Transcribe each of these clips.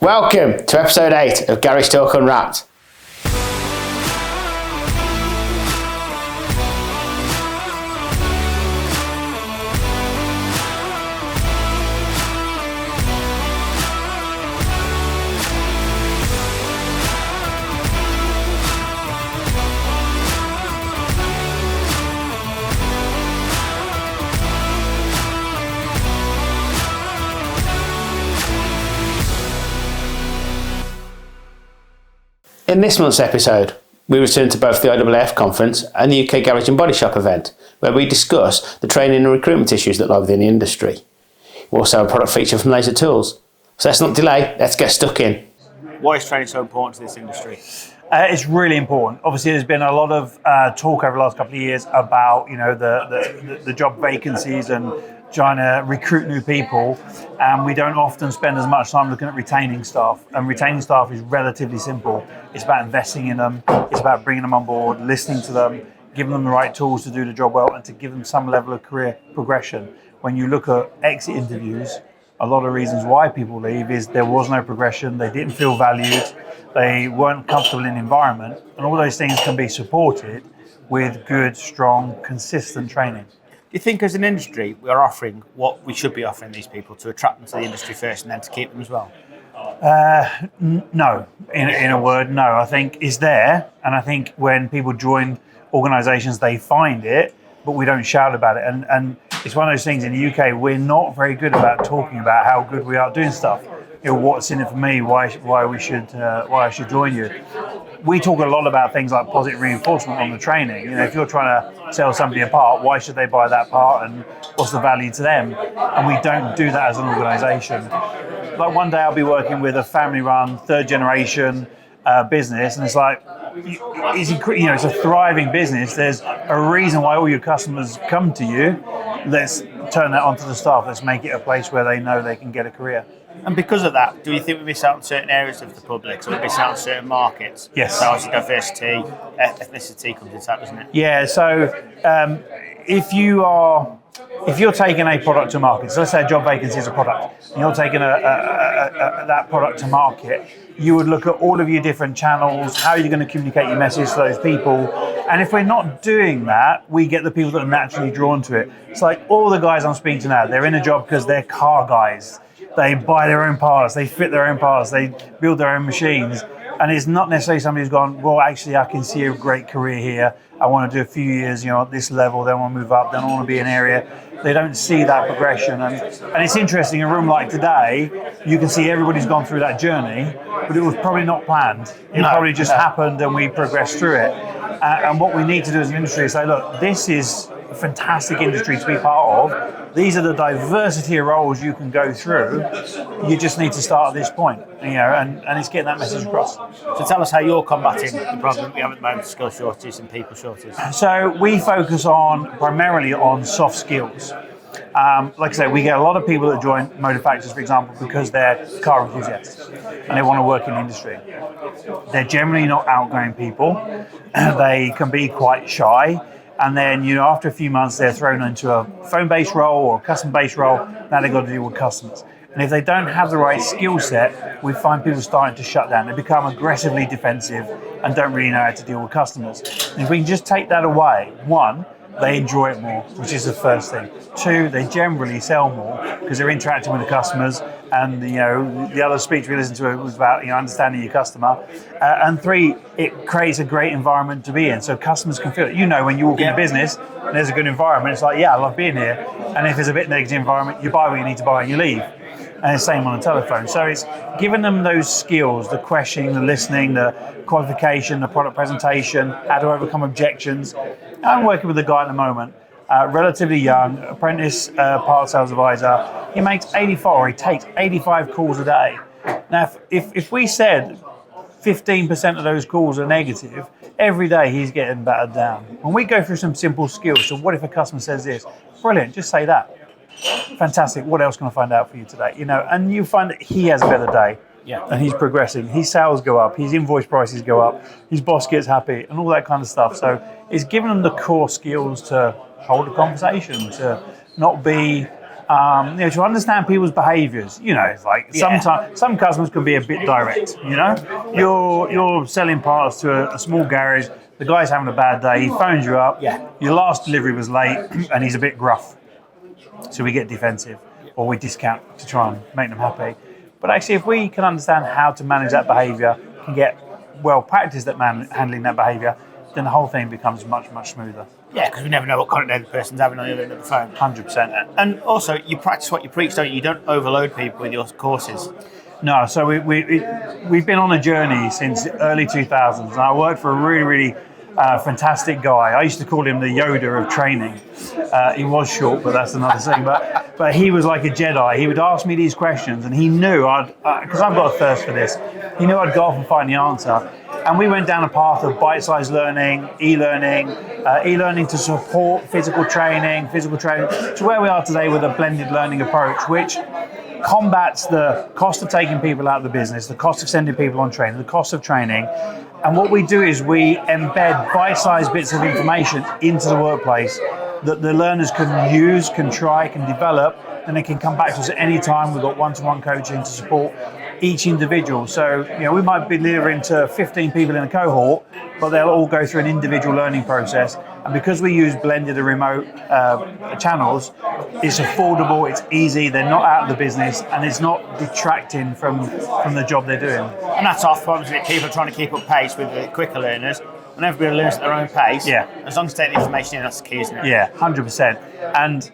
Welcome to episode 8 of Garage Talk Unwrapped. In this month's episode, we return to both the IAAF conference and the UK Garage and Body Shop event, where we discuss the training and recruitment issues that lie within the industry. We also have a product feature from Laser Tools. So let's not delay, let's get stuck in. Why is training so important to this industry? It's really important. Obviously, there's been a lot of talk over the last couple of years about the job vacancies and trying to recruit new people, and we don't often spend as much time looking at retaining staff. And retaining staff is relatively simple. It's about investing in them. It's about bringing them on board, listening to them, giving them the right tools to do the job well, and to give them some level of career progression. When you look at exit interviews, a lot of reasons why people leave is there was no progression, they didn't feel valued, they weren't comfortable in the environment, and all those things can be supported with good, strong, consistent training. Do you think as an industry we are offering what we should be offering these people to attract them to the industry first and then to keep them as well? No, in a word, no. I think it's there, and I think when people join organisations they find it, but we don't shout about it. And it's one of those things in the UK, we're not very good about talking about how good we are doing stuff. You know, what's in it for me, why I should join you. We talk a lot about things like positive reinforcement on the training. You know, if you're trying to sell somebody a part, why should they buy that part and what's the value to them? And we don't do that as an organisation. Like one day I'll be working with a family-run, third generation business, and it's like, it's a thriving business. There's a reason why all your customers come to you. Let's turn that onto the staff. Let's make it a place where they know they can get a career. And because of that, do you think we miss out on certain areas of the public? So we miss out on certain markets? Yes. So obviously diversity, ethnicity comes into that, doesn't it? Yeah, so if you're taking a product to market, so let's say a job vacancy is a product, and you're taking that product to market, you would look at all of your different channels, how you're going to communicate your message to those people. And if we're not doing that, we get the people that are naturally drawn to it. It's like all the guys I'm speaking to now, they're in a job because they're car guys. They buy their own parts, they fit their own parts, they build their own machines. And it's not necessarily somebody who's gone, well, actually, I can see a great career here. I want to do a few years, at this level, then I want to move up, then I want to be in an area. They don't see that progression. And it's interesting, in a room like today, you can see everybody's gone through that journey, but it was probably not planned. It probably just happened and we progressed through it. And what we need to do as an industry is say, look, this is a fantastic industry to be part of. These are the diversity of roles you can go through. You just need to start at this point, and it's getting that message across. So tell us how you're combating the problem we have at the moment, skill shortages and people shortages. So we focus primarily on soft skills. Like I say, we get a lot of people that join motor factories, for example, because they're car enthusiasts and they want to work in the industry. They're generally not outgoing people. They can be quite shy. And then, after a few months, they're thrown into a phone-based role or a custom-based role. Now they've got to deal with customers. And if they don't have the right skill set, we find people starting to shut down. They become aggressively defensive and don't really know how to deal with customers. And if we can just take that away, one, they enjoy it more, which is the first thing. Two, they generally sell more because they're interacting with the customers. And the other speech we listened to was about understanding your customer. And three, it creates a great environment to be in, so customers can feel it. When you walk in a business and there's a good environment, it's like, yeah, I love being here. And if there's a bit negative environment, you buy what you need to buy and you leave. And the same on the telephone. So it's giving them those skills: the questioning, the listening, the qualification, the product presentation, how to overcome objections. I'm working with a guy at the moment, relatively young, apprentice part sales advisor. He takes 85 calls a day. Now, if we said 15% of those calls are negative, every day he's getting battered down. When we go through some simple skills, so what if a customer says this? Brilliant, just say that. Fantastic, what else can I find out for you today? And you find that he has a better day. Yeah. And he's progressing. His sales go up, his invoice prices go up, his boss gets happy, and all that kind of stuff. So it's giving them the core skills to hold a conversation, to not be To understand people's behaviours. It's like sometimes some customers can be a bit direct. You're selling parts to a small garage. The guy's having a bad day. He phones you up. Yeah. Your last delivery was late, and he's a bit gruff. So we get defensive, or we discount to try and make them happy. But actually, if we can understand how to manage that behaviour, can get well practiced at handling that behaviour, then the whole thing becomes much, much smoother. Yeah, because we never know what kind of day the person's having on the other end of the phone. 100%. And also, you practice what you preach, don't you? You don't overload people with your courses. No, so we've been on a journey since the early 2000s, and I worked for a really, really fantastic guy. I used to call him the Yoda of training. He was short, but that's another thing. But he was like a Jedi. He would ask me these questions, and he knew because I've got a thirst for this. He knew I'd go off and find the answer. And we went down a path of bite-sized learning, e-learning to support physical training to where we are today with a blended learning approach, which combats the cost of taking people out of the business, the cost of sending people on training, the cost of training. And what we do is we embed bite-sized bits of information into the workplace that the learners can use, can try, can develop, and they can come back to us at any time. We've got one-to-one coaching to support each individual. So, we might be delivering to 15 people in a cohort, but they'll all go through an individual learning process. And because we use blended and remote channels, it's affordable, it's easy, they're not out of the business, and it's not detracting from the job they're doing. And that's our problem, with people trying to keep up pace with the quicker learners. And everybody learns at their own pace. Yeah. As long as they take the information in, that's the key, isn't it? Yeah, 100%. And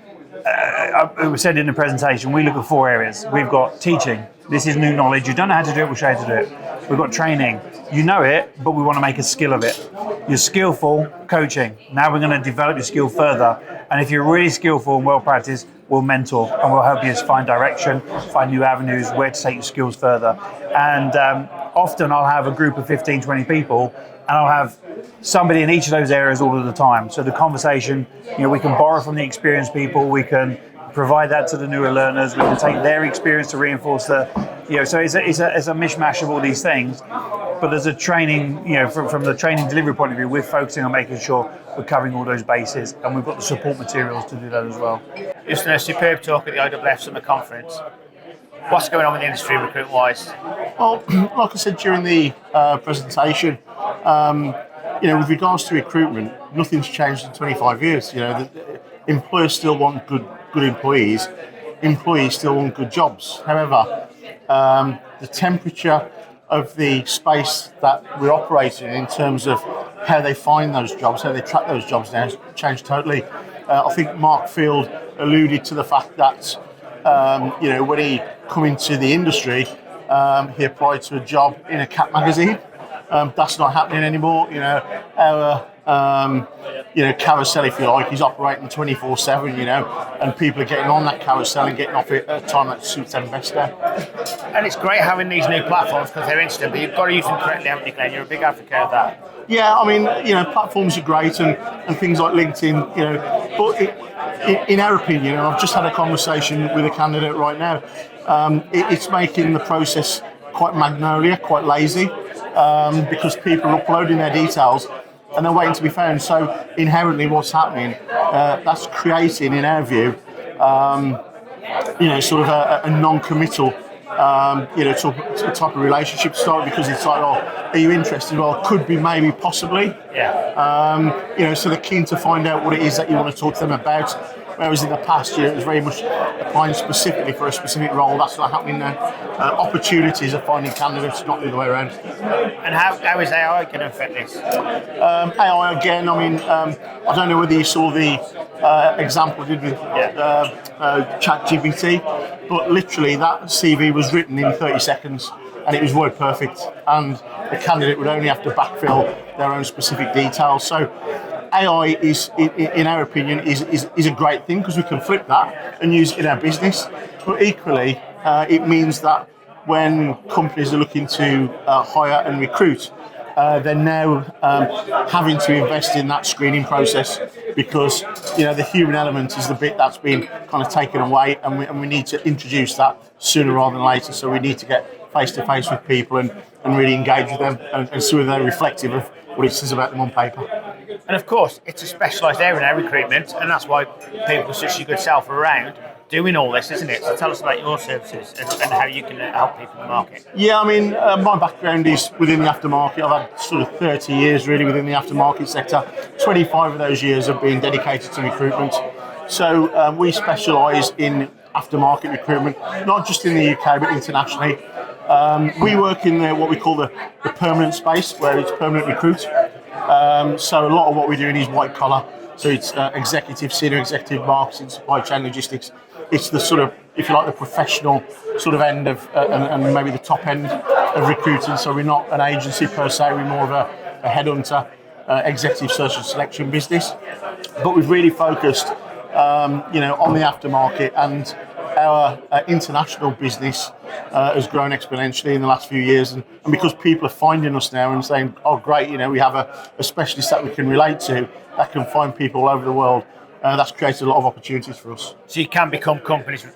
it was said in the presentation, we look at 4 areas. We've got teaching. This is new knowledge. You don't know how to do it, we'll show you how to do it. We've got training. You know it, but we want to make a skill of it. You're skillful, coaching. Now we're going to develop your skill further. And if you're really skillful and well practiced, we'll mentor and we'll help you find direction, find new avenues, where to take your skills further. And often I'll have a group of 15, 20 people, and I'll have somebody in each of those areas all of the time. So the conversation, we can borrow from the experienced people, we can provide that to the newer learners, we can take their experience to reinforce so it's a mishmash of all these things. But there's a training, from the training delivery point of view, we're focusing on making sure we're covering all those bases, and we've got the support materials to do that as well. It's a superb talk at the IAAF Summer Conference. What's going on with the industry recruitment-wise? Well, like I said during the presentation, with regards to recruitment, nothing's changed in 25 years. The employers still want good employees. Employees still want good jobs. However, the temperature of the space that we're operating in terms of how they find those jobs, how they track those jobs now has changed totally. I think Mark Field alluded to the fact that, when he come into the industry, he applied to a job in a CAT magazine. That's not happening anymore. Our carousel, if you like, is operating 24/7. And people are getting on that carousel and getting off it at a time that suits them best there. And it's great having these new platforms because they're instant, but you've got to use them correctly, haven't you, Glenn? You're a big advocate of that. Yeah, I mean, platforms are great and things like LinkedIn, but in our opinion, and I've just had a conversation with a candidate right now, it's making the process quite magnolia, quite lazy, because people are uploading their details and they're waiting to be found. So inherently what's happening, that's creating, in our view, sort of a non-committal type of relationship start, because it's like, are you interested? Well, could be, maybe, possibly. Yeah. So they're keen to find out what it is that you want to talk to them about. Whereas in the past, it was very much applying specifically for a specific role. That's not happening now. Opportunities are finding candidates, not the other way around. And how is AI going to affect this? AI again. I mean, I don't know whether you saw the example I did with ChatGPT, but literally that CV was written in 30 seconds. And it was word perfect, and the candidate would only have to backfill their own specific details. So AI is, in our opinion, is a great thing because we can flip that and use it in our business. But equally, it means that when companies are looking to hire and recruit, they're now having to invest in that screening process, because the human element is the bit that's been kind of taken away, and we need to introduce that sooner rather than later. So we need to get face-to-face with people and really engage with them and see whether they're reflective of what it says about them on paper. And of course, it's a specialised area in our recruitment, and that's why people with such a good self are around. doing all this, isn't it? So tell us about your services and how you can help people in the market. Yeah, I mean, my background is within the aftermarket. I've had sort of 30 years really within the aftermarket sector. 25 of those years have been dedicated to recruitment. So we specialise in aftermarket recruitment, not just in the UK but internationally. We work in what we call the permanent space, where it's permanent recruit. So a lot of what we're doing is white collar. So it's executive, senior executive, marketing, supply chain, logistics. It's the sort of, if you like, the professional sort of end of, and maybe the top end of recruiting. So we're not an agency per se, we're more of a headhunter, executive search and selection business. But we've really focused, on the aftermarket, and our international business has grown exponentially in the last few years. And because people are finding us now and saying, oh, great, we have a specialist that we can relate to, that can find people all over the world. That's created a lot of opportunities for us. So you can become companies'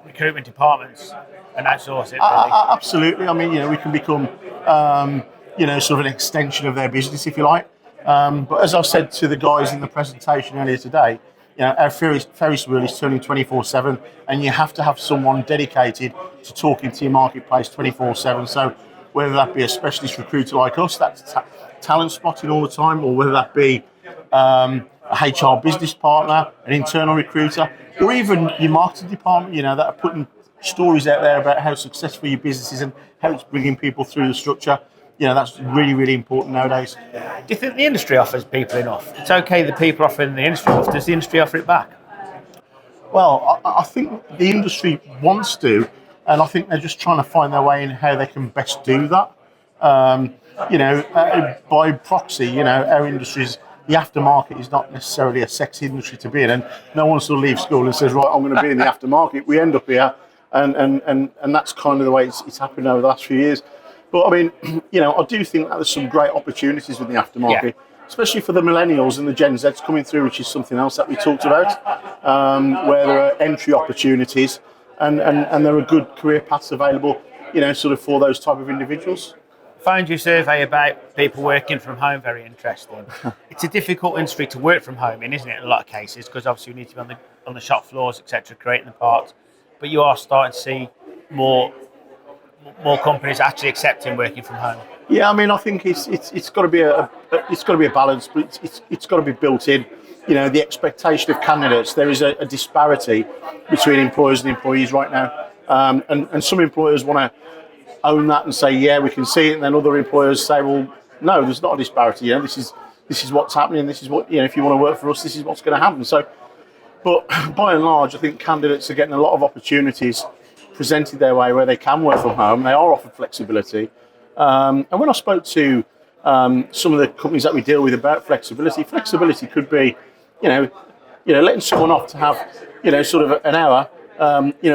recruitment departments and outsource it, really? Absolutely. I mean, we can become, sort of an extension of their business, if you like. But as I said to the guys in the presentation earlier today, our Ferris wheel is turning 24/7, and you have to have someone dedicated to talking to your marketplace 24/7. So whether that be a specialist recruiter like us, that's talent spotting all the time, or whether that be a HR business partner, an internal recruiter, or even your marketing department, that are putting stories out there about how successful your business is and how it's bringing people through the structure. That's really, really important nowadays. Do you think the industry offers people enough? It's okay that people offer in the industry enough. Does the industry offer it back? Well, I think the industry wants to, and I think they're just trying to find their way in how they can best do that. By proxy, our industries, the aftermarket is not necessarily a sexy industry to be in, and no one sort of leaves school and says, right, I'm going to be in the aftermarket. We end up here, and that's kind of the way it's happened over the last few years. But I mean, I do think that there's some great opportunities with the aftermarket, especially for the millennials and the Gen Zs coming through, which is something else that we talked about, where there are entry opportunities and there are good career paths available, sort of for those type of individuals. Found your survey about people working from home very interesting. It's a difficult industry to work from home in, isn't it, in a lot of cases, because obviously you need to be on the shop floors, etc., creating the parts. But you are starting to see more companies actually accepting working from home. Yeah, I mean, I think it's got to be a balance, but it's got to be built in. The expectation of candidates. There is a disparity between employers and employees right now, and some employers want to own that and say, yeah, we can see it, and then other employers say, well, no, there's not a disparity. This is what's happening. This is what if you want to work for us, this is what's going to happen. So, but by and large, I think candidates are getting a lot of opportunities presented their way where they can work from home. They are offered flexibility. And when I spoke to some of the companies that we deal with about flexibility could be, letting someone off to have, sort of an hour,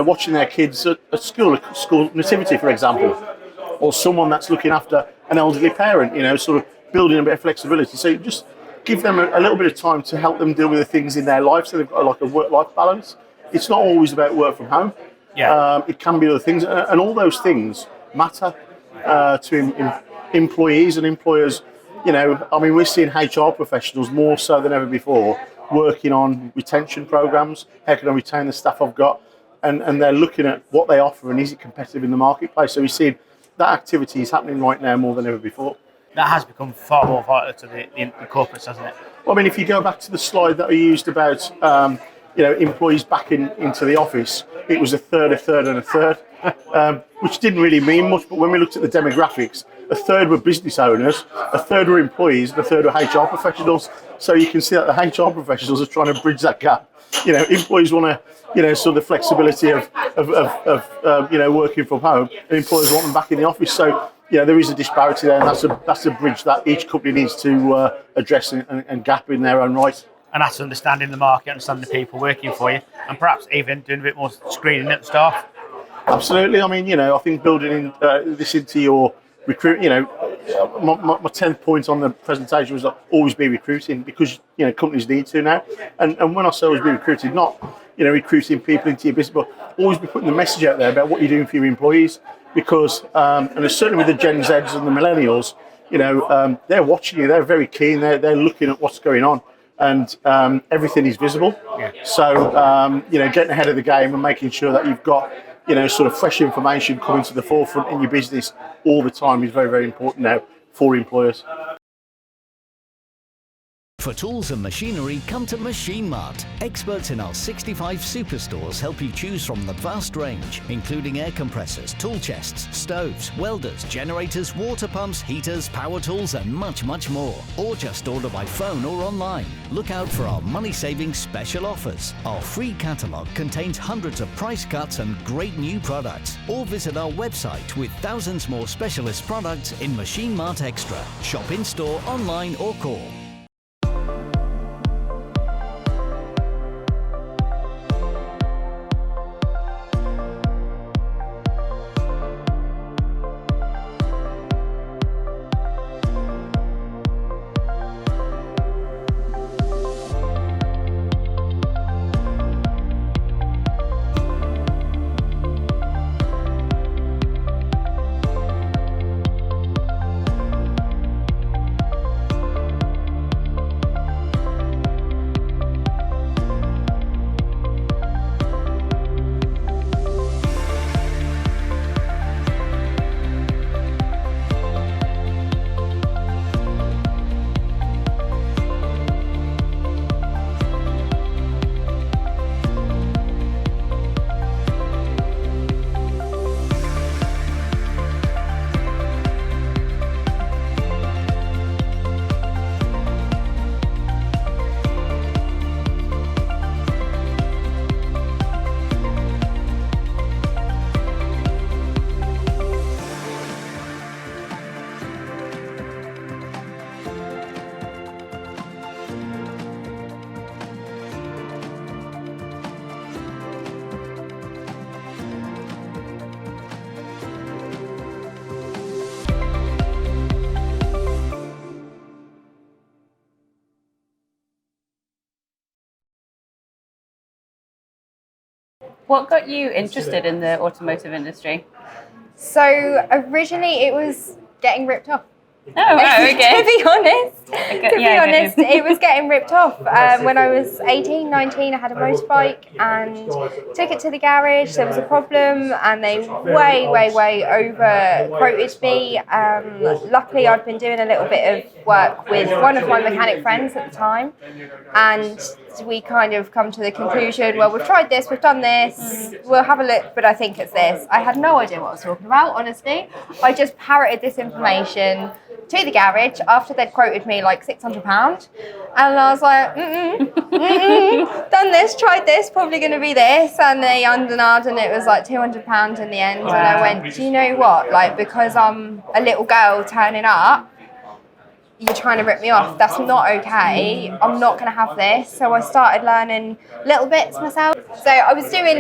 watching their kids at school nativity, for example, or someone that's looking after an elderly parent, sort of building a bit of flexibility. So you just give them a little bit of time to help them deal with the things in their life, so they've got like a work-life balance. It's not always about work from home. Yeah. It can be other things, and all those things matter to employees and employers. We're seeing HR professionals more so than ever before working on retention programs. How can I retain the staff I've got? And they're looking at what they offer and is it competitive in the marketplace. So we're seeing that activity is happening right now more than ever before. That has become far more vital to the corporates, hasn't it? Well, I mean, if you go back to the slide that we used about employees back into the office, it was a third, and a third, which didn't really mean much. But when we looked at the demographics, a third were business owners, a third were employees, and a third were HR professionals. So you can see that the HR professionals are trying to bridge that gap. Employees want to, sort of the flexibility of working from home, and employers want them back in the office. So there is a disparity there, and that's a bridge that each company needs to address and gap in their own right. And that's understanding the market, understanding the people working for you, and perhaps even doing a bit more screening at the staff. Absolutely. I mean, I think building this into your recruit. My 10th point on the presentation was always be recruiting, because companies need to now. And when I say always be recruiting, not recruiting people into your business, but always be putting the message out there about what you're doing for your employees. Because and certainly with the Gen Zs and the millennials, they're watching you. They're very keen. They're looking at what's going on. and everything is visible. So getting ahead of the game and making sure that you've got sort of fresh information coming to the forefront in your business all the time is very, very important now for employers. For tools and machinery, come to Machine Mart. Experts in our 65 superstores help you choose from the vast range, including air compressors, tool chests, stoves, welders, generators, water pumps, heaters, power tools, and much, much more. Or just order by phone or online. Look out for our money-saving special offers. Our free catalogue contains hundreds of price cuts and great new products. Or visit our website with thousands more specialist products in Machine Mart Extra. Shop in-store, online, or call. What got you interested in the automotive industry? So originally it was getting ripped off. Oh, wow, okay. To be honest, it was getting ripped off. When I was 18, 19, I had a motorbike and took it to the garage. There was a problem and they way over quoted me. Luckily, I'd been doing a little bit of work with one of my mechanic friends at the time, and we kind of come to the conclusion, well, we've tried this, we've done this, we'll have a look, but I think it's this. I had no idea what I was talking about, honestly. I just parroted this information to the garage after they'd quoted me like £600, and I was like, done this, tried this, probably going to be this, and they undenied, and it was like £200 in the end. Wow. And I went, do you know what, like, because I'm a little girl turning up, you're trying to rip me off. That's not okay. I'm not going to have this. So I started learning little bits myself. So I was doing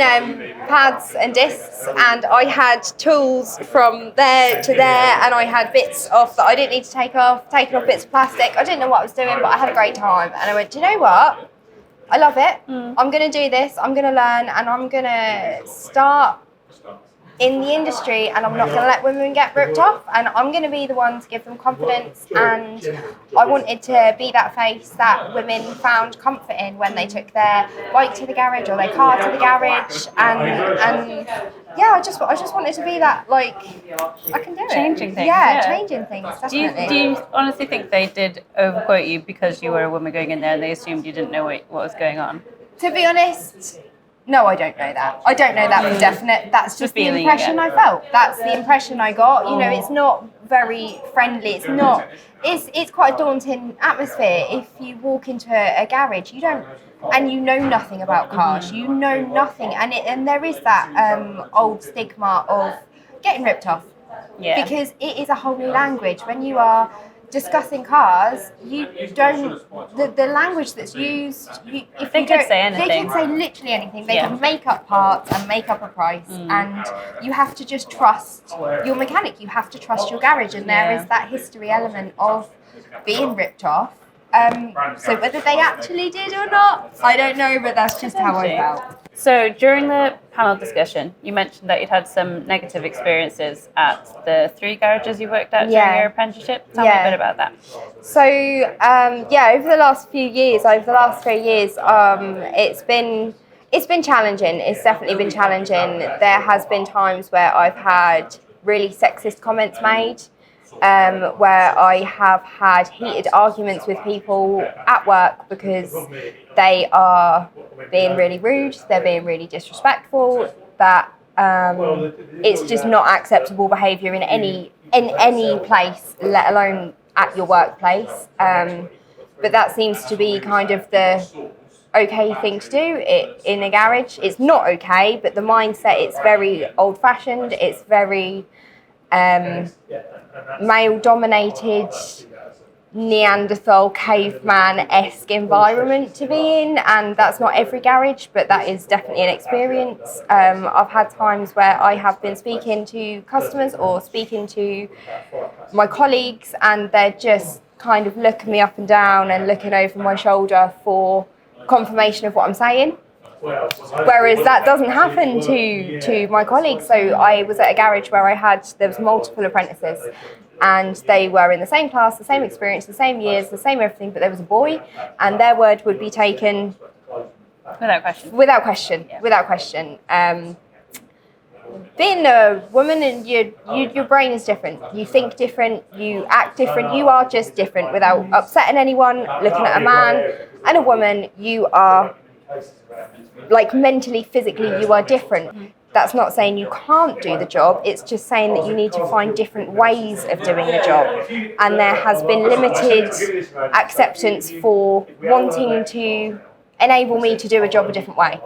pads and discs, and I had tools from there to there, and I had bits off that I didn't need to take off, taking off bits of plastic. I didn't know what I was doing, but I had a great time. And I went, do you know what? I love it. I'm going to do this. I'm going to learn, and I'm going to start in the industry, and I'm not going to let women get ripped off, and I'm going to be the one to give them confidence. And I wanted to be that face that women found comfort in when they took their bike to the garage or their car to the garage, and yeah, I just wanted to be that, like, I can do it. Changing things. Yeah, changing things, definitely. Do you honestly think they did overquote you because you were a woman going in there and they assumed you didn't know what was going on? To be honest, no, I don't know that. I don't know that for definite. That's just the impression I felt. That's the impression I got. You know, it's not very friendly. It's not. It's quite a daunting atmosphere. If you walk into a garage, you don't, and you know nothing about cars. You know nothing, and there is that old stigma of getting ripped off. Yeah. Because it is a whole new language. When you are discussing cars, you don't, the language that's used, if they could say anything. They can say literally anything. They can make up parts and make up a price, and you have to just trust your mechanic. You have to trust your garage, and there is that history element of being ripped off. So whether they actually did or not, I don't know, but that's just how I felt. So during the panel discussion, you mentioned that you'd had some negative experiences at the 3 garages you worked at during your apprenticeship. Tell me a bit about that. So over the last 3 years, it's been challenging. It's definitely been challenging. There has been times where I've had really sexist comments made, where I have had heated arguments with people at work because they are being really rude, they're being really disrespectful, that it's just not acceptable behaviour in any place, let alone at your workplace. But that seems to be kind of the okay thing to do in a garage. It's not okay, but the mindset, it's very old-fashioned, it's very male-dominated, Neanderthal caveman-esque environment to be in, and that's not every garage, but that is definitely an experience. I've had times where I have been speaking to customers or speaking to my colleagues, and they're just kind of looking me up and down and looking over my shoulder for confirmation of what I'm saying. Whereas that doesn't happen to my colleagues. So I was at a garage where there was multiple apprentices, and they were in the same class, the same experience, the same years, the same everything, but there was a boy, and their word would be taken without question. Being a woman, and your brain is different. You think different, you act different, you are just different without upsetting anyone. Looking at a man and a woman, you are like mentally, physically, you are different. That's not saying you can't do the job, it's just saying that you need to find different ways of doing the job. And there has been limited acceptance for wanting to enable me to do a job a different way.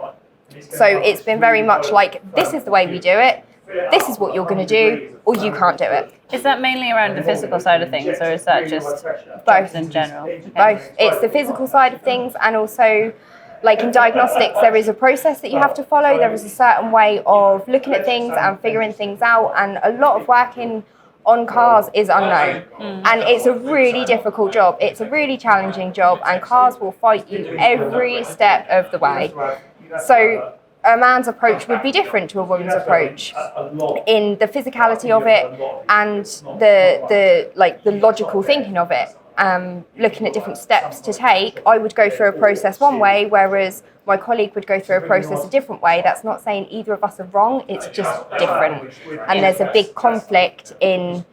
So it's been very much like, this is the way we do it, this is what you're going to do, or you can't do it. Is that mainly around the physical side of things, or is that just both in general? Okay. Both. It's the physical side of things, and also, like in diagnostics, there is a process that you have to follow. There is a certain way of looking at things and figuring things out, and a lot of working on cars is unknown. And it's a really difficult job. It's a really challenging job, and cars will fight you every step of the way. So a man's approach would be different to a woman's approach in the physicality of it and the logical thinking of it. Looking at different steps to take, I would go through a process one way, whereas my colleague would go through a process a different way. That's not saying either of us are wrong, it's just different. And there's a big conflict in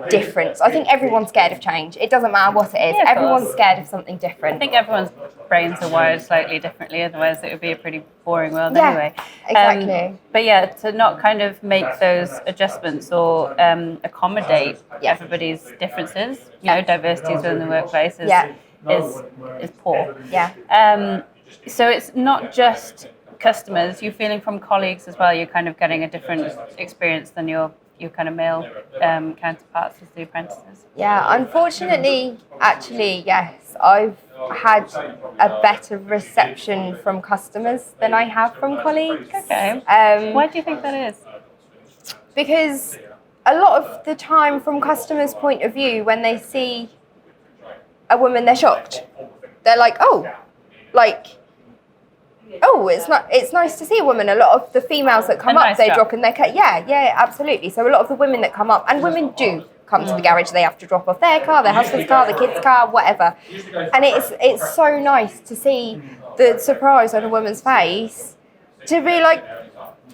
difference. I think everyone's scared of change. It doesn't matter what it is. Yeah, everyone's scared of something different. I think everyone's brains are wired slightly differently, otherwise it would be a pretty boring world anyway. Exactly. But yeah, to not kind of make those adjustments or accommodate everybody's differences, diversity within the workplace is poor. Yeah. So it's not just customers, you're feeling from colleagues as well, you're kind of getting a different experience than your kind of male counterparts as the apprentices. Yeah, unfortunately, actually, yes, I've had a better reception from customers than I have from colleagues. Okay. Why do you think that is? Because a lot of the time, from customers' point of view, when they see a woman, they're shocked. They're like, it's nice to see a woman. A lot of the females that come up, they drop in their car. Yeah, absolutely. So a lot of the women that come up, and women do come to the garage, they have to drop off their car, their husband's car, the kids' car, whatever. And it's so nice to see the surprise on a woman's face to be like,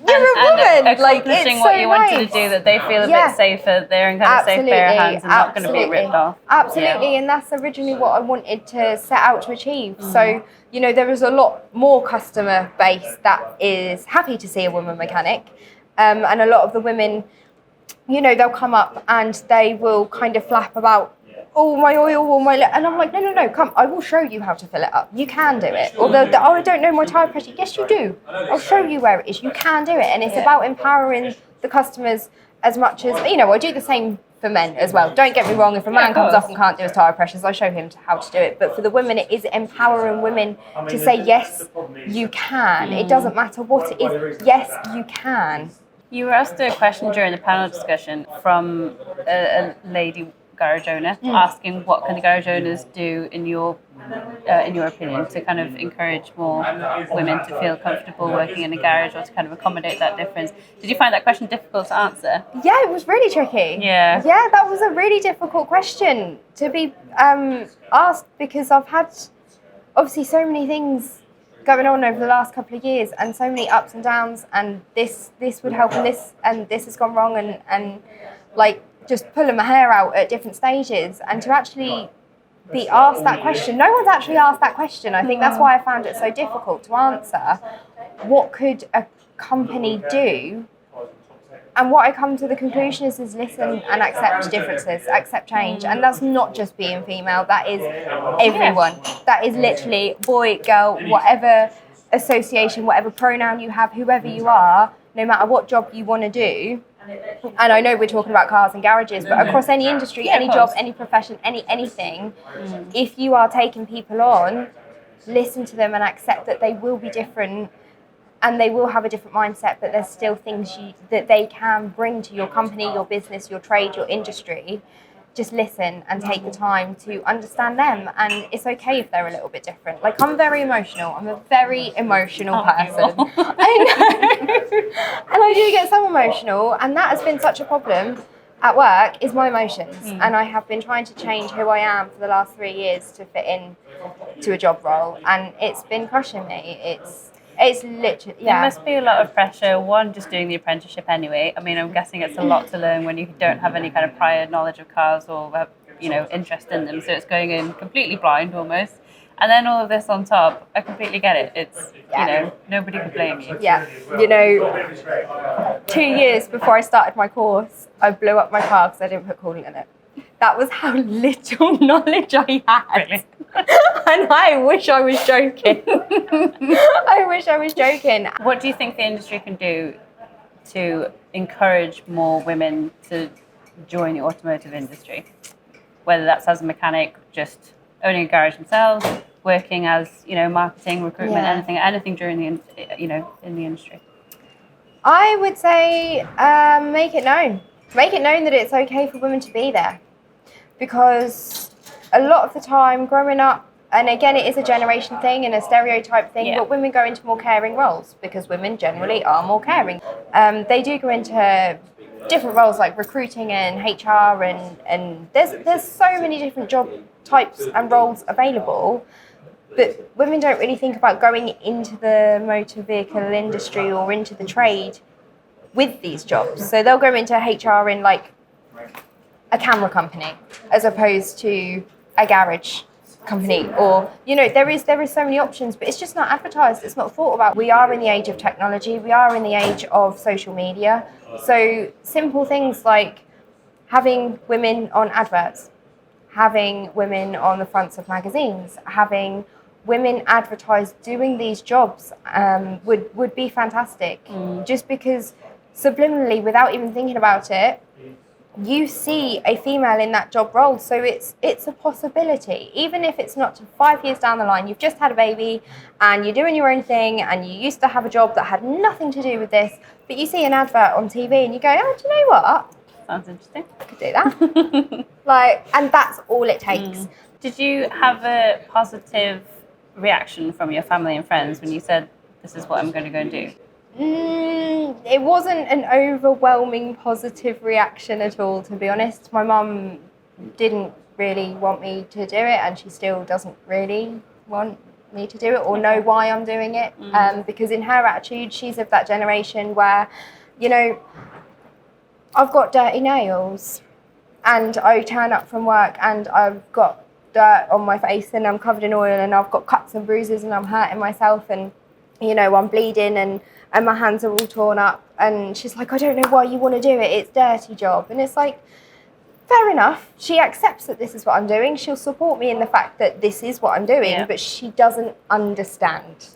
you're a woman. Accomplishing what you wanted to do, that they feel a bit safer, they're in kind of safe pair of hands and not going to be ripped off. Absolutely, and that's originally what I wanted to set out to achieve. So, there is a lot more customer base that is happy to see a woman mechanic, and a lot of the women, they'll come up and they will kind of flap about, my oil, and I'm like, no, come, I will show you how to fill it up. You can do it. Or I don't know my tyre pressure. Yes, you do. I'll show you where it is. You can do it. And it's about empowering the customers as much as, I do the same for men as well. Don't get me wrong, if a man comes up and can't do his tyre pressures, I show him how to do it. But for the women, it is empowering women to say, yes, you can. It doesn't matter what it is. Yes, you can. You were asked a question during the panel discussion from a lady garage owner, asking what can the garage owners do in your opinion to kind of encourage more women to feel comfortable working in a garage or to kind of accommodate that difference. Did you find that question difficult to answer? Yeah, it was really tricky. Yeah, that was a really difficult question to be asked, because I've had obviously so many things going on over the last couple of years and so many ups and downs, and this would help and this has gone wrong, and like just pulling my hair out at different stages, and to actually be asked that question. No one's actually asked that question. I think that's why I found it so difficult to answer. What could a company do? And what I come to the conclusion is listen and accept differences, accept change. And that's not just being female, that is everyone. That is literally boy, girl, whatever association, whatever pronoun you have, whoever you are, no matter what job you want to do. And I know we're talking about cars and garages, but across any industry, any job, any profession, anything, if you are taking people on, listen to them and accept that they will be different and they will have a different mindset, but there's still things that they can bring to your company, your business, your trade, your industry. Just listen and take the time to understand them, and it's okay if they're a little bit different. Like, I'm very emotional. I'm a very emotional person. I know. And I do get so emotional, and that has been such a problem at work, is my emotions. And I have been trying to change who I am for the last 3 years to fit in to a job role, and it's been crushing me. It's literally, There must be a lot of pressure, one, just doing the apprenticeship anyway. I mean, I'm guessing it's a lot to learn when you don't have any kind of prior knowledge of cars or, interest in them. So it's going in completely blind almost. And then all of this on top, I completely get it. It's, nobody can blame you. Yeah. 2 years before I started my course, I blew up my car because I didn't put coolant in it. That was how little knowledge I had. Really? And I wish I was joking. I wish I was joking. What do you think the industry can do to encourage more women to join the automotive industry? Whether that's as a mechanic, just owning a garage themselves, working as, marketing, recruitment, anything during the, in the industry. I would say make it known. Make it known that it's okay for women to be there. Because a lot of the time growing up, and again, it is a generation thing and a stereotype thing, but women go into more caring roles because women generally are more caring. They do go into different roles like recruiting and HR, and there's so many different job types and roles available. But women don't really think about going into the motor vehicle industry or into the trade with these jobs. So they'll go into HR in like a camera company as opposed to a garage company, or there is so many options, but it's just not advertised, it's not thought about. We are in the age of technology, we are in the age of social media, so simple things like having women on adverts, having women on the fronts of magazines, having women advertised doing these jobs would be fantastic. Just because subliminally, without even thinking about it, you see a female in that job role, so it's a possibility. Even if it's not to 5 years down the line, you've just had a baby and you're doing your own thing and you used to have a job that had nothing to do with this, but you see an advert on TV and you go, oh, do you know what? Sounds interesting. I could do that. And that's all it takes. Did you have a positive reaction from your family and friends when you said, this is what I'm going to go and do? It wasn't an overwhelming positive reaction at all, to be honest. My mum didn't really want me to do it, and she still doesn't really want me to do it or know why I'm doing it. Because in her attitude, she's of that generation where, I've got dirty nails and I turn up from work and I've got dirt on my face and I'm covered in oil and I've got cuts and bruises and I'm hurting myself and, I'm bleeding and my hands are all torn up. And she's like, I don't know why you want to do it. It's a dirty job. And it's like, fair enough. She accepts that this is what I'm doing. She'll support me in the fact that this is what I'm doing, but she doesn't understand.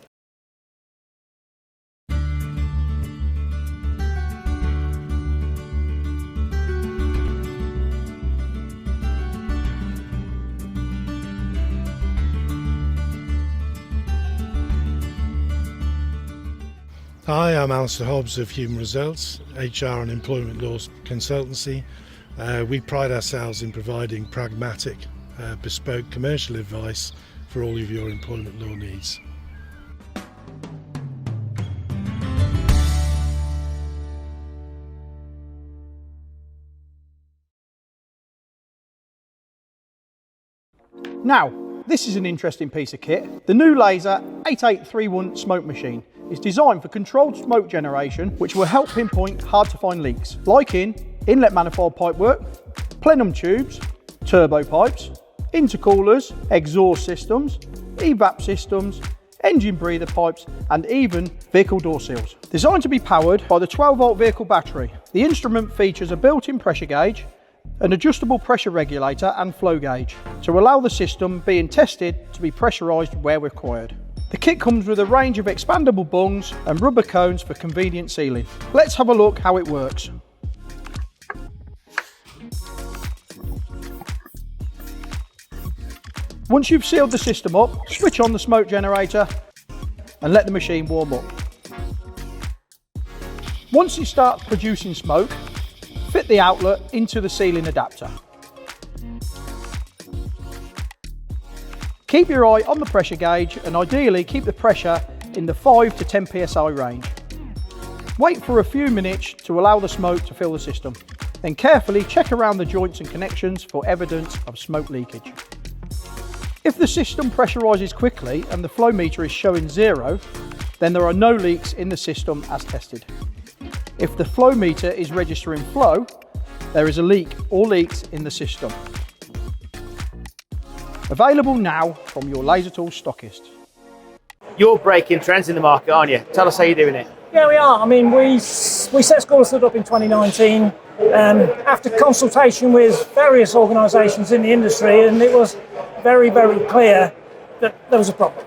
Hi, I'm Alistair Hobbs of Human Results, HR and Employment Law Consultancy. We pride ourselves in providing pragmatic, bespoke commercial advice for all of your employment law needs. Now, this is an interesting piece of kit. The new Laser 8831 smoke machine is designed for controlled smoke generation, which will help pinpoint hard to find leaks, like in inlet manifold pipework, plenum tubes, turbo pipes, intercoolers, exhaust systems, evap systems, engine breather pipes, and even vehicle door seals. Designed to be powered by the 12-volt vehicle battery, the instrument features a built-in pressure gauge, an adjustable pressure regulator and flow gauge to allow the system being tested to be pressurised where required. The kit comes with a range of expandable bungs and rubber cones for convenient sealing. Let's have a look how it works. Once you've sealed the system up, switch on the smoke generator and let the machine warm up. Once it starts producing smoke, fit the outlet into the sealing adapter. Keep your eye on the pressure gauge and ideally keep the pressure in the 5 to 10 psi range. Wait for a few minutes to allow the smoke to fill the system. Then carefully check around the joints and connections for evidence of smoke leakage. If the system pressurises quickly and the flow meter is showing 0, then there are no leaks in the system as tested. If the flow meter is registering flow, there is a leak or leaks in the system. Available now from your Laser Tools stockist. You're breaking trends in the market, aren't you? Tell us how you're doing it. Yeah, we are. I mean, we set School Stood up in 2019 after consultation with various organisations in the industry, and it was very, very clear that there was a problem.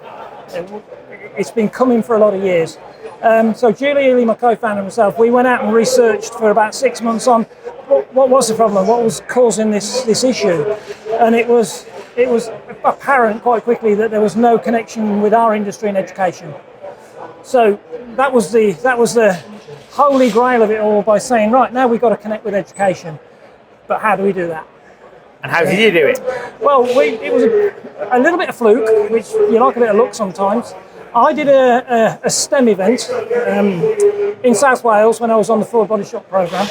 It's been coming for a lot of years. So Julie Ely, my co-founder, and myself, we went out and researched for about 6 months on what was the problem, what was causing this issue, and it was apparent quite quickly that there was no connection with our industry and education. So that was the holy grail of it all, by saying, right, now we've got to connect with education, but how do we do that? And how did you do it? Well, it was a little bit of fluke, which you like a bit of luck sometimes. I did a STEM event in South Wales when I was on the Ford Body Shop programme,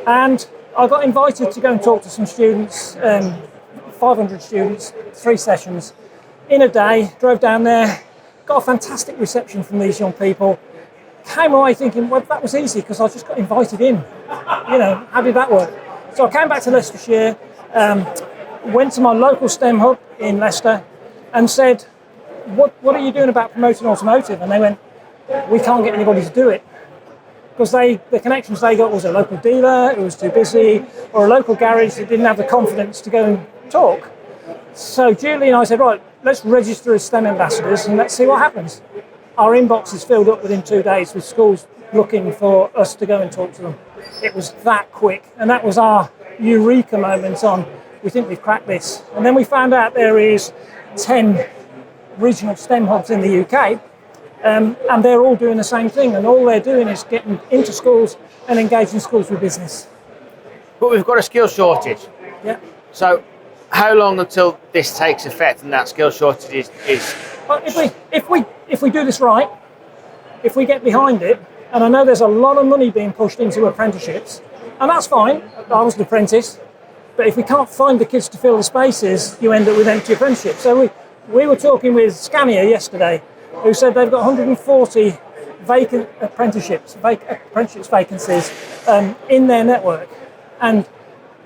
and I got invited to go and talk to some students, 500 students, 3 sessions in a day. Drove down there, got a fantastic reception from these young people. Came away thinking, well, that was easy because I just got invited in. You know, how did that work? So I came back to Leicestershire, went to my local STEM hub in Leicester and said, what are you doing about promoting automotive? And they went, we can't get anybody to do it. Because the connections they got was a local dealer who was too busy, or a local garage that didn't have the confidence to go and talk. So Julie and I said, right, let's register as STEM ambassadors and let's see what happens. Our inbox is filled up within 2 days with schools looking for us to go and talk to them. It was that quick, and that was our eureka moment on, we think we've cracked this. And then we found out there is 10 regional STEM hubs in the UK, and they're all doing the same thing, and all they're doing is getting into schools and engaging schools with business. But we've got a skill shortage. Yeah. So how long until this takes effect and that skill shortage is... Well, if we do this right, if we get behind it, and I know there's a lot of money being pushed into apprenticeships, and that's fine, I was an apprentice, but if we can't find the kids to fill the spaces, you end up with empty apprenticeships. So we were talking with Scania yesterday, who said they've got 140 vacant apprenticeships vacancies in their network. And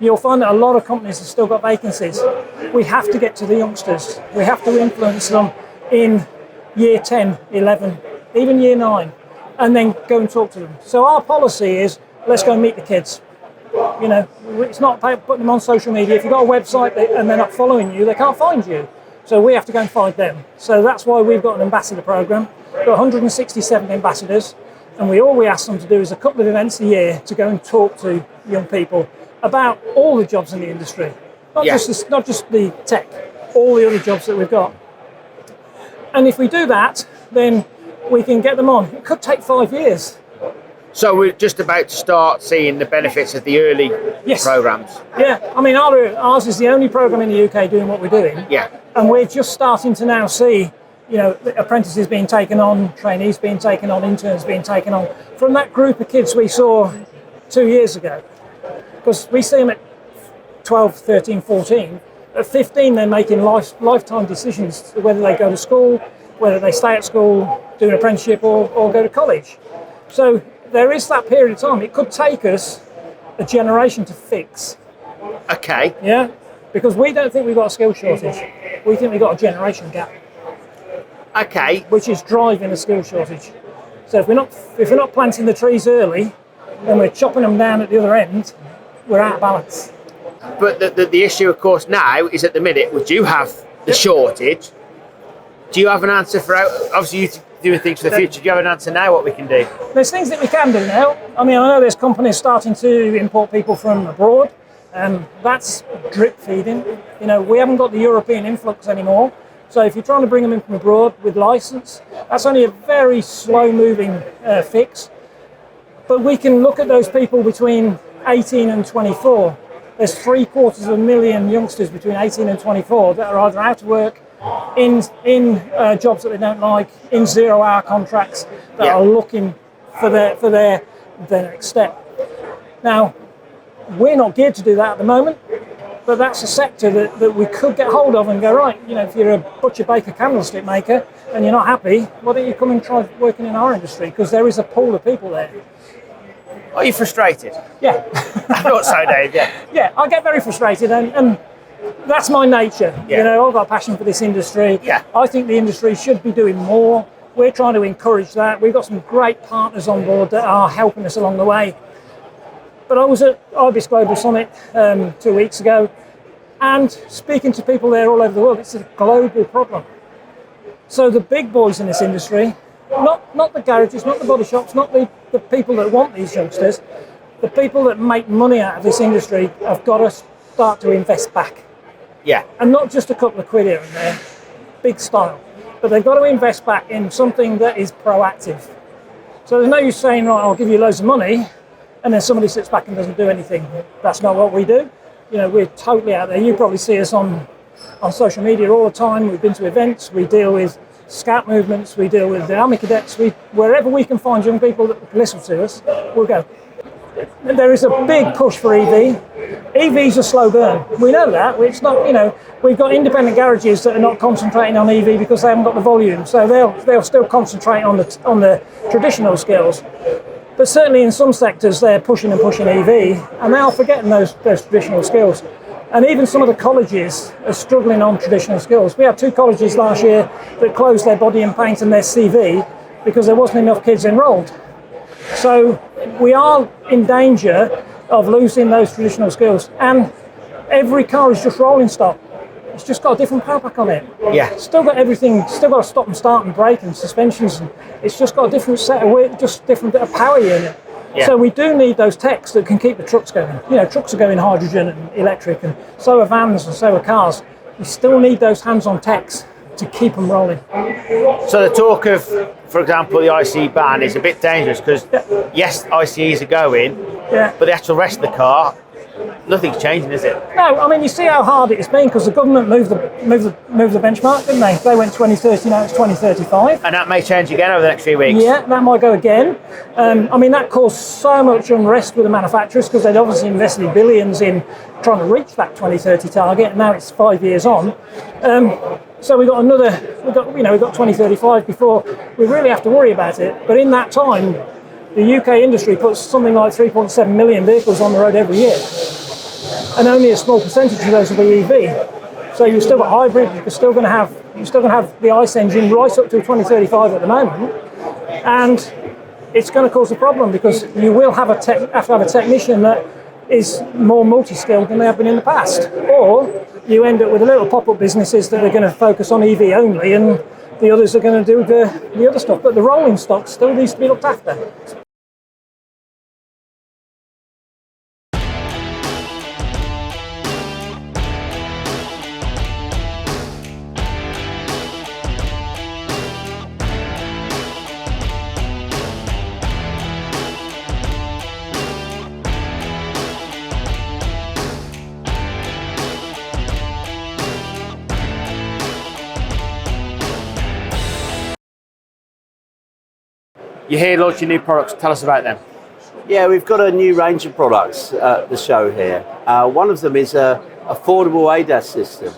you'll find that a lot of companies have still got vacancies. We have to get to the youngsters. We have to influence them in year 10, 11, even year 9, and then go and talk to them. So our policy is, let's go and meet the kids. You know, it's not putting them on social media. If you've got a website and they're not following you, they can't find you. So we have to go and find them. So that's why we've got an ambassador program. We've got 167 ambassadors, and all we ask them to do is a couple of events a year to go and talk to young people about all the jobs in the industry, not just the tech, all the other jobs that we've got. And if we do that, then we can get them on. It could take 5 years. So we're just about to start seeing the benefits of the early programs. Yeah, I mean, ours is the only program in the UK doing what we're doing. Yeah. And we're just starting to now see, you know, apprentices being taken on, trainees being taken on, interns being taken on from that group of kids we saw 2 years ago. Because we see them at 12, 13, 14. At 15, they're making lifetime decisions whether they go to school, whether they stay at school, do an apprenticeship, or go to college. So there is that period of time. It could take us a generation to fix. Okay. Yeah? Because we don't think we've got a skill shortage. We think we've got a generation gap. Okay. Which is driving a skill shortage. So if we're not planting the trees early, and we're chopping them down at the other end, we're out of balance. But the issue, of course, now is at the minute, we do have the shortage. Do you have an answer for how, obviously you're doing things for the future, do you have an answer now what we can do? There's things that we can do now. I mean, I know there's companies starting to import people from abroad, and that's drip feeding. You know, we haven't got the European influx anymore. So if you're trying to bring them in from abroad with license, that's only a very slow moving fix. But we can look at those people between 18 and 24. There's 750,000 youngsters between 18 and 24 that are either out of work, in jobs that they don't like, in 0-hour contracts that are looking for their next step. Now, we're not geared to do that at the moment, but that's a sector that we could get hold of and go, right, you know, if you're a butcher, baker, candlestick maker and you're not happy, why don't you come and try working in our industry? Because there is a pool of people there. Are you frustrated? Yeah. I thought so, Dave, yeah. Yeah, I get very frustrated and that's my nature. Yeah. You know, I've got a passion for this industry. Yeah. I think the industry should be doing more. We're trying to encourage that. We've got some great partners on board that are helping us along the way. But I was at IBIS Global Summit 2 weeks ago, and speaking to people there all over the world, it's a global problem. So the big boys in this industry, not the garages, not the body shops, not the people that want these youngsters, the people that make money out of this industry have got to start to invest back. Yeah. And not just a couple of quid here and there, big style. But they've got to invest back in something that is proactive. So there's no use saying, right, I'll give you loads of money, and then somebody sits back and doesn't do anything. That's not what we do. You know, we're totally out there. You probably see us on social media all the time. We've been to events. We deal with scout movements. We deal with the Army cadets. Wherever we can find young people that listen to us, we'll go. There is a big push for EV. EV's a slow burn. We know that. It's not, you know, we've got independent garages that are not concentrating on EV because they haven't got the volume. So they'll still concentrate on the traditional skills. But certainly in some sectors they're pushing EV, and they are forgetting those traditional skills. And even some of the colleges are struggling on traditional skills. We had 2 colleges last year that closed their body and paint and their CV because there wasn't enough kids enrolled. So we are in danger of losing those traditional skills. And every car is just rolling stock. It's just got a different power pack on it. Yeah. Still got everything, still got a stop and start and brake and suspensions. And it's just got a different set of weight, just different bit of power unit. Yeah. So we do need those techs that can keep the trucks going. You know, trucks are going hydrogen and electric, and so are vans and so are cars. We still need those hands-on techs to keep them rolling. So the talk of, for example, the ICE ban is a bit dangerous because, yes, ICEs are going, but the actual rest of the car, nothing's changing, is it? No, I mean, you see how hard it's been because the government moved the benchmark, didn't they? They went 2030, now it's 2035. And that may change again over the next few weeks. Yeah, that might go again. I mean, that caused so much unrest with the manufacturers because they'd obviously invested billions in trying to reach that 2030 target, and now it's 5 years on. So we've got 2035 before we really have to worry about it. But in that time, the UK industry puts something like 3.7 million vehicles on the road every year, and only a small percentage of those will be EV. So you've still got hybrid. You're still going to have the ICE engine right up to 2035 at the moment, and it's going to cause a problem because you will have to have a technician that is more multi-skilled than they have been in the past, or you end up with little pop-up businesses that are going to focus on EV only, and the others are going to do the other stuff. But the rolling stock still needs to be looked after. You're here launching new products. Tell us about them. Yeah, we've got a new range of products at the show here. One of them is a affordable ADAS system.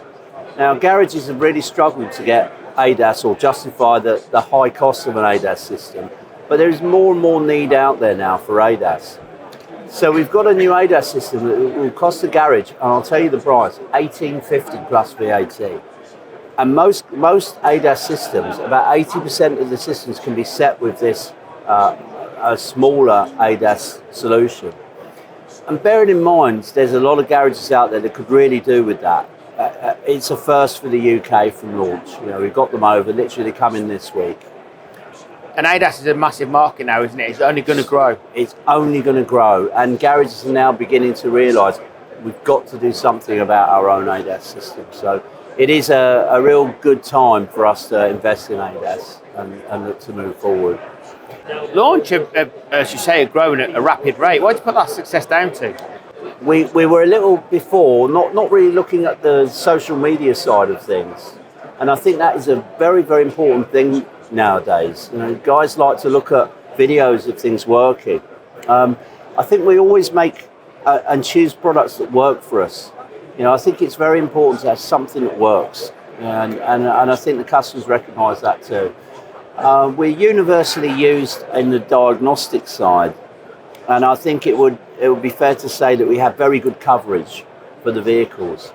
Now, garages have really struggled to get ADAS or justify the high cost of an ADAS system, but there is more and more need out there now for ADAS. So we've got a new ADAS system that will cost the garage, and I'll tell you the price, $1,850 plus VAT. And most ADAS systems, about 80% of the systems can be set with this a smaller ADAS solution. And bearing in mind, there's a lot of garages out there that could really do with that. It's a first for the UK from launch. You know, we've got them over, literally coming this week. And ADAS is a massive market now, isn't it? It's only going to grow. It's only going to grow. And garages are now beginning to realise we've got to do something about our own ADAS system. So it is a real good time for us to invest in ADAS and look to move forward. Launch, as you say, are growing at a rapid rate. What do you put that success down to? We were a little before, not really looking at the social media side of things. And I think that is a very, very important thing nowadays. You know, guys like to look at videos of things working. I think we always make and choose products that work for us. You know, I think it's very important to have something that works. And I think the customers recognise that too. We're universally used in the diagnostic side, and I think it would be fair to say that we have very good coverage for the vehicles.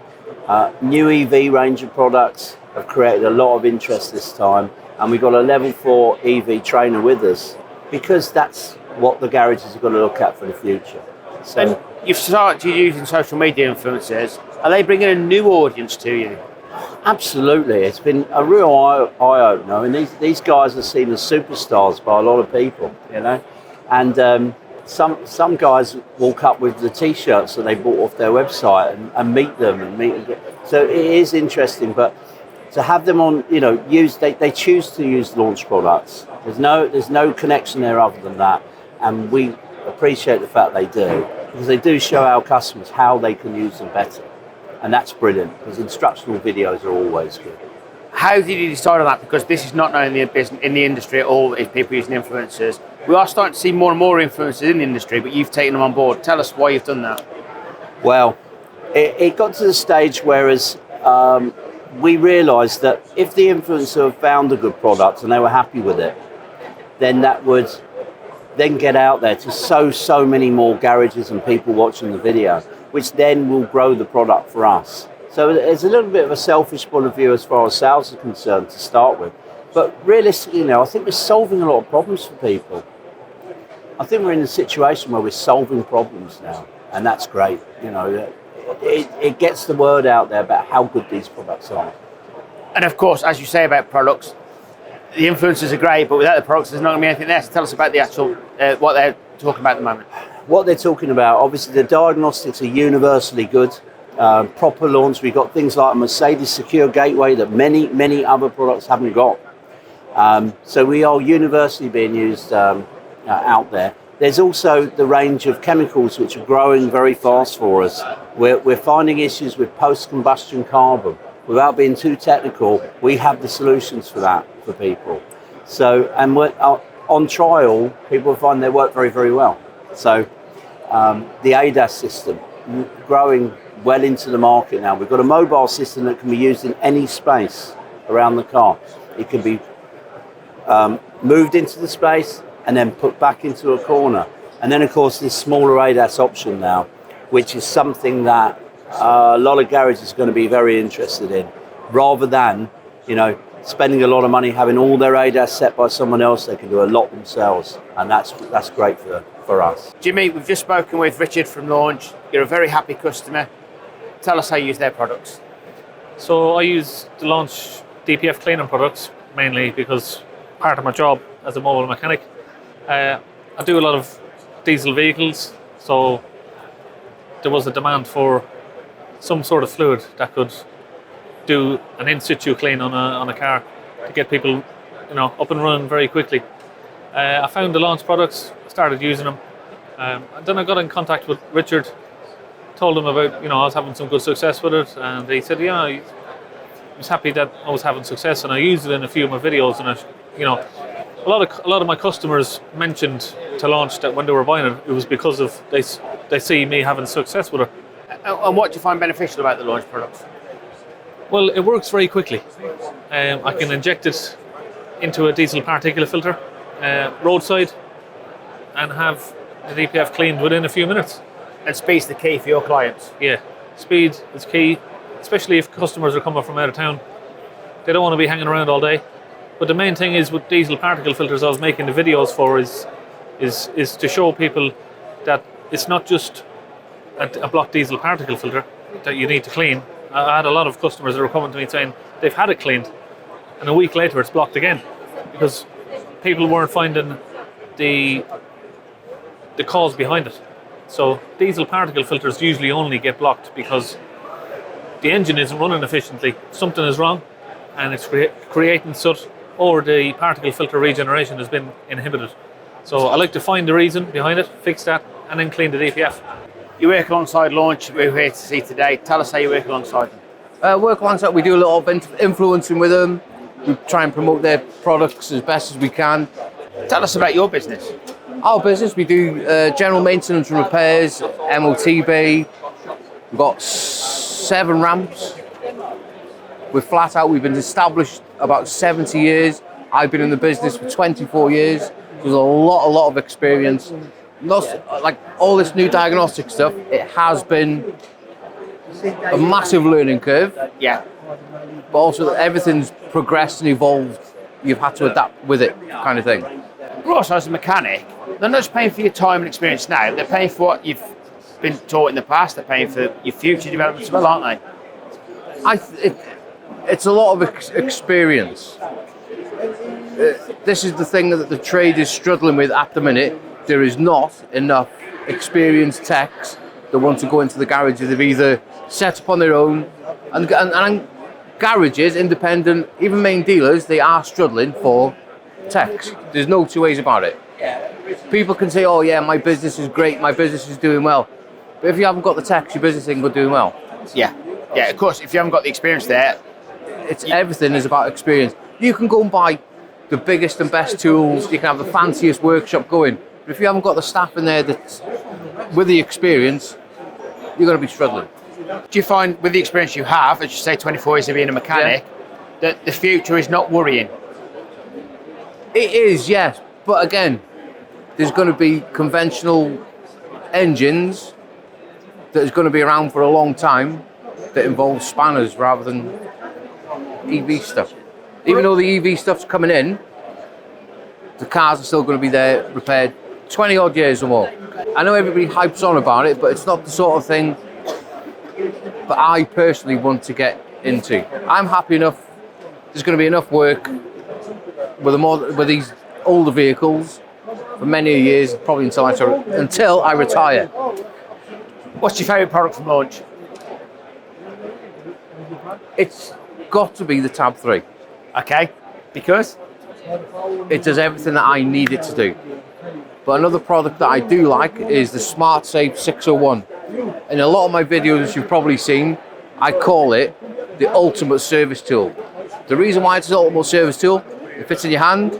New EV range of products have created a lot of interest this time, and we've got a level 4 EV trainer with us because that's what the garages are going to look at for the future. So, and you've started using social media influencers. Are they bringing a new audience to you? Absolutely, it's been a real eye-opener. I mean, these guys are seen as superstars by a lot of people, you know, and some guys walk up with the T-shirts that they bought off their website and meet them So it is interesting, but to have them on, you know, they choose to use launch products. There's no connection there other than that, and we appreciate the fact they do because they do show our customers how they can use them better. And that's brilliant, because instructional videos are always good. How did you decide on that? Because this is not known in the industry at all, if people using influencers. We are starting to see more and more influencers in the industry, but you've taken them on board. Tell us why you've done that. Well, it got to the stage whereas we realised that if the influencer found a good product and they were happy with it, then that would then get out there to so many more garages and people watching the video, which then will grow the product for us. So there's a little bit of a selfish point of view as far as sales are concerned to start with. But realistically, you know, I think we're solving a lot of problems for people. I think we're in a situation where we're solving problems now, and that's great. You know, it gets the word out there about how good these products are. And of course, as you say about products, the influencers are great, but without the products, there's not going to be anything there. So tell us about the actual, what they're talking about at the moment. What they're talking about, obviously the diagnostics are universally good. Proper launch, we've got things like a Mercedes secure gateway that many other products haven't got. So we are universally being used out there. There's also the range of chemicals which are growing very fast for us. We're finding issues with post-combustion carbon. Without being too technical, we have the solutions for that for people. So, and we're, on trial, people find they work very, very well. So the ADAS system, growing well into the market now. We've got a mobile system that can be used in any space around the car. It can be moved into the space and then put back into a corner. And then, of course, this smaller ADAS option now, which is something that a lot of garages are going to be very interested in, rather than, you know, spending a lot of money having all their ADAS set by someone else. They can do a lot themselves, and that's great for us. Jimmy, we've just spoken with Richard from Launch. You're a very happy customer. Tell us how you use their products. So I use the Launch DPF cleaning products mainly because part of my job as a mobile mechanic. I do a lot of diesel vehicles, so there was a demand for some sort of fluid that could do an in-situ clean on a car to get people, you know, up and running very quickly. I found the Launch products, started using them, and then I got in contact with Richard, told him about, you know, I was having some good success with it, and he said, yeah, he was happy that I was having success, and I used it in a few of my videos, and a lot of my customers mentioned to launch that when they were buying it, it was because of they see me having success with it. And what do you find beneficial about the launch products? Well, it works very quickly. I can inject it into a diesel particulate filter roadside and have the DPF cleaned within a few minutes. And speed's the key for your clients? Yeah, speed is key, especially if customers are coming from out of town. They don't want to be hanging around all day. But the main thing is with diesel particle filters I was making the videos for is to show people that it's not just a block diesel particle filter that you need to clean. I had a lot of customers that were coming to me saying they've had it cleaned and a week later it's blocked again because people weren't finding the cause behind it. So diesel particle filters usually only get blocked because the engine isn't running efficiently, something is wrong and it's creating soot, or the particle filter regeneration has been inhibited. So I like to find the reason behind it, fix that, and then clean the DPF. You work alongside Launch, we're here to see today. Tell us how you work alongside them. Work alongside, we do a lot of influencing with them. We try and promote their products as best as we can. Tell us about your business. Our business, we do general maintenance and repairs, MOTB. We've got 7 ramps. We're flat out. We've been established about 70 years. I've been in the business for 24 years. There's a lot of experience. Not like all this new diagnostic stuff. It has been a massive learning curve. Yeah. But also everything's progressed and evolved. You've had to adapt with it, kind of thing. But also as a mechanic, they're not just paying for your time and experience now. They're paying for what you've been taught in the past. They're paying for your future developments as well, aren't they? It's a lot of experience. This is the thing that the trade is struggling with at the minute. There is not enough experienced techs that want to go into the garages. They've either set up on their own, and garages, independent, even main dealers, they are struggling for techs. There's no two ways about it. People can say, oh yeah, my business is great, my business is doing well. But if you haven't got the techs, your business ain't doing well. Yeah, of course, if you haven't got the experience there. Everything is about experience. You can go and buy the biggest and best tools, you can have the fanciest workshop going, but if you haven't got the staff in there that's with the experience, you're going to be struggling. Do you find with the experience you have, as you say, 24 years of being a mechanic, that the future is not worrying? It is, yes, but again, there's going to be conventional engines that is going to be around for a long time that involves spanners rather than EV stuff. Even though the EV stuff's coming in, the cars are still going to be there repaired 20 odd years or more. I know everybody hypes on about it, but it's not the sort of thing that I personally want to get into. I'm happy enough, there's going to be enough work with these older vehicles for many years, probably until I retire. What's your favourite product from Launch? It's got to be the Tab 3. Okay, because? It does everything that I need it to do. But another product that I do like is the Smart Safe 601. In a lot of my videos you've probably seen, I call it the ultimate service tool. The reason why it's the ultimate service tool, it fits in your hand,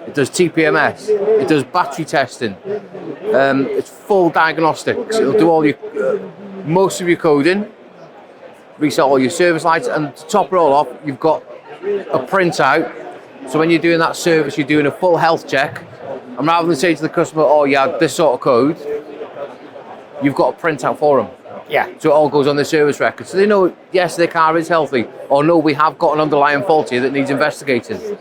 it does TPMS, it does battery testing, it's full diagnostics, it'll do all most of your coding, reset all your service lights, and to top it all off, you've got a printout. So when you're doing that service, you're doing a full health check, and rather than say to the customer, oh yeah, this sort of code, you've got a printout for them. Yeah. So it all goes on the service record. So they know, yes, their car is healthy, or no, we have got an underlying fault here that needs investigating.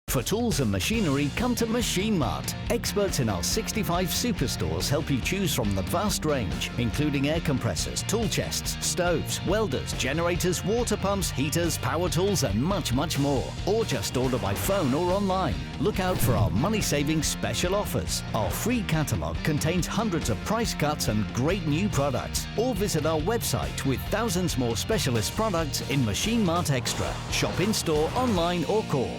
For tools and machinery, come to Machine Mart. Experts in our 65 superstores help you choose from the vast range, including air compressors, tool chests, stoves, welders, generators, water pumps, heaters, power tools, and much, much more. Or just order by phone or online. Look out for our money-saving special offers. Our free catalogue contains hundreds of price cuts and great new products. Or visit our website with thousands more specialist products in Machine Mart Extra. Shop in-store, online, or call.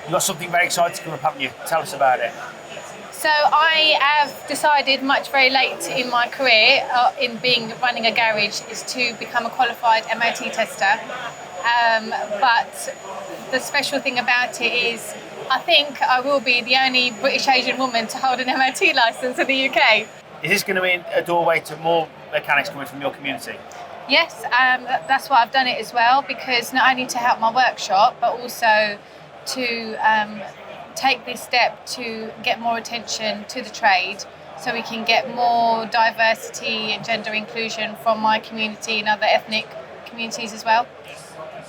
You've got something very exciting coming up, haven't you? Tell us about it. So I have decided much very late in my career in running a garage is to become a qualified MOT tester. But the special thing about it is I think I will be the only British Asian woman to hold an MOT licence in the UK. Is this going to be a doorway to more mechanics coming from your community? Yes, that's why I've done it as well, because not only to help my workshop, but also to take this step to get more attention to the trade, so we can get more diversity and gender inclusion from my community and other ethnic communities as well.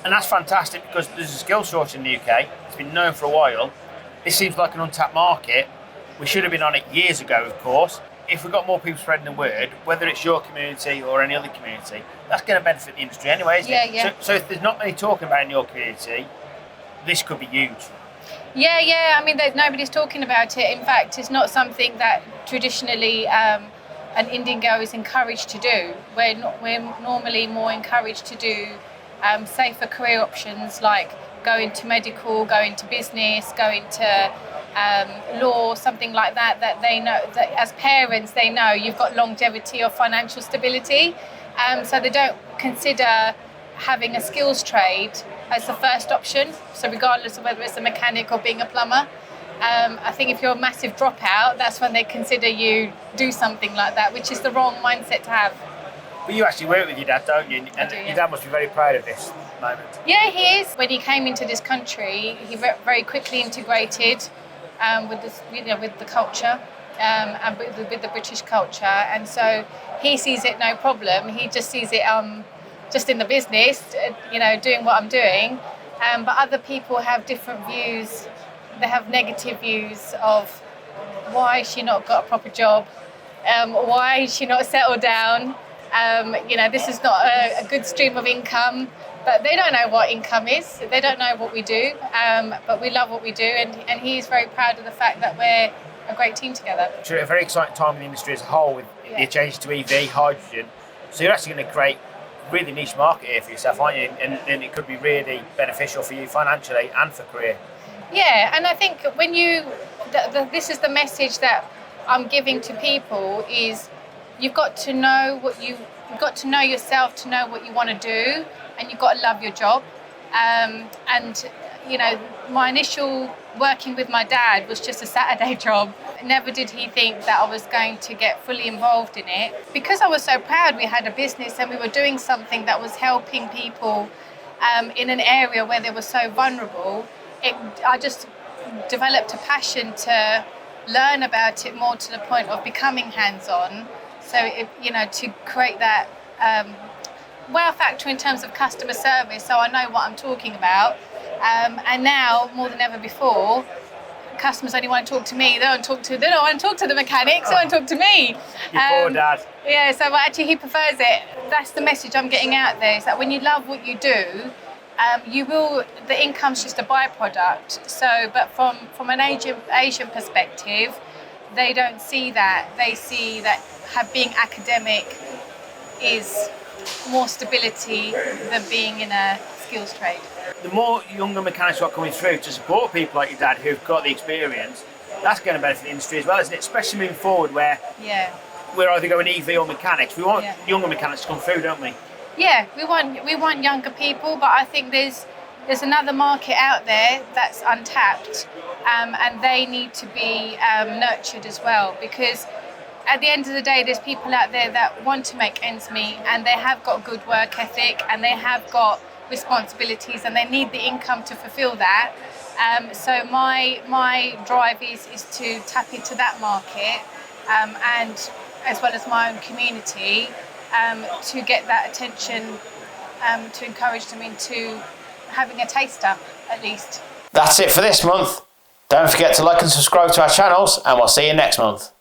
And that's fantastic, because there's a skill shortage in the UK. It's been known for a while. This seems like an untapped market. We should have been on it years ago, of course. If we've got more people spreading the word, whether it's your community or any other community, that's going to benefit the industry anyway, isn't it? Yeah. So if there's not many talking about it in your community, this could be huge. Yeah. I mean, nobody's talking about it. In fact, it's not something that traditionally an Indian girl is encouraged to do. We're normally more encouraged to do safer career options like going to medical, going to business, going to law, something like that, that they know, that as parents they know you've got longevity or financial stability, so they don't consider having a skills trade as the first option. So regardless of whether it's a mechanic or being a plumber, I think if you're a massive dropout, that's when they consider you do something like that, which is the wrong mindset to have. But you actually work with your dad, don't you? And I do, yeah. Your dad must be very proud of this moment. Yeah, he is. When he came into this country, he very quickly integrated with this, with the culture and with the British culture, and so he sees it no problem. He just sees it just in the business, doing what I'm doing. But other people have different views. They have negative views of why has she not got a proper job, why is she not settled down. This is not a good stream of income, but they don't know what income is. They don't know what we do, but we love what we do, and he's very proud of the fact that we're a great team together. It's a very exciting time in the industry as a whole with the change to EV, hydrogen. So you're actually going to create a really niche market here for yourself, aren't you? And it could be really beneficial for you financially and for career. Yeah, and I think when this is the message that I'm giving to people is, you've got to know you've got to know yourself to know what you want to do, and you've got to love your job. My initial working with my dad was just a Saturday job. Never did he think that I was going to get fully involved in it. Because I was so proud we had a business and we were doing something that was helping people in an area where they were so vulnerable, I just developed a passion to learn about it more, to the point of becoming hands-on. So, to create that wow factor in terms of customer service, so I know what I'm talking about. And now, more than ever before, customers only want to talk to me. They don't want to talk to the mechanics. They want to talk to me. Your poor dad. Yeah, so actually he prefers it. That's the message I'm getting out there, is that when you love what you do, the income's just a byproduct. So, but from an Asian perspective, they don't see that. They see that being academic is more stability than being in a skills trade. The more younger mechanics are coming through to support people like your dad who've got the experience, that's going to benefit the industry as well, isn't it? Especially moving forward, where we're either going EV or mechanics. We want younger mechanics to come through, don't we? Yeah, we want younger people, but I think there's another market out there that's untapped, and they need to be nurtured as well, because at the end of the day, there's people out there that want to make ends meet, and they have got good work ethic, and they have got responsibilities, and they need the income to fulfill that. So my drive is to tap into that market, and as well as my own community, to get that attention, to encourage them into having a taster at least. That's it for this month. Don't forget to like and subscribe to our channels, and we'll see you next month.